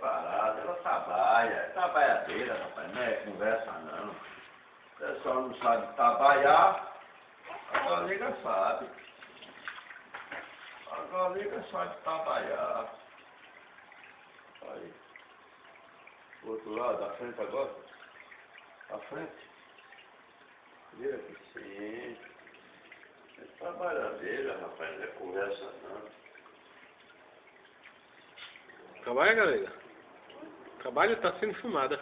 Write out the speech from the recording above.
parada, ela trabalha, é trabalhadeira, rapaz, não é conversa não. O pessoal não sabe trabalhar, a colega sabe. A colega sabe trabalhar. Aí. O outro lado, da frente agora? Da frente? Vira aqui, sim. É trabalhadeira, rapaz, não é conversa não. Trabalha, galera. Trabalha, tá sendo filmada.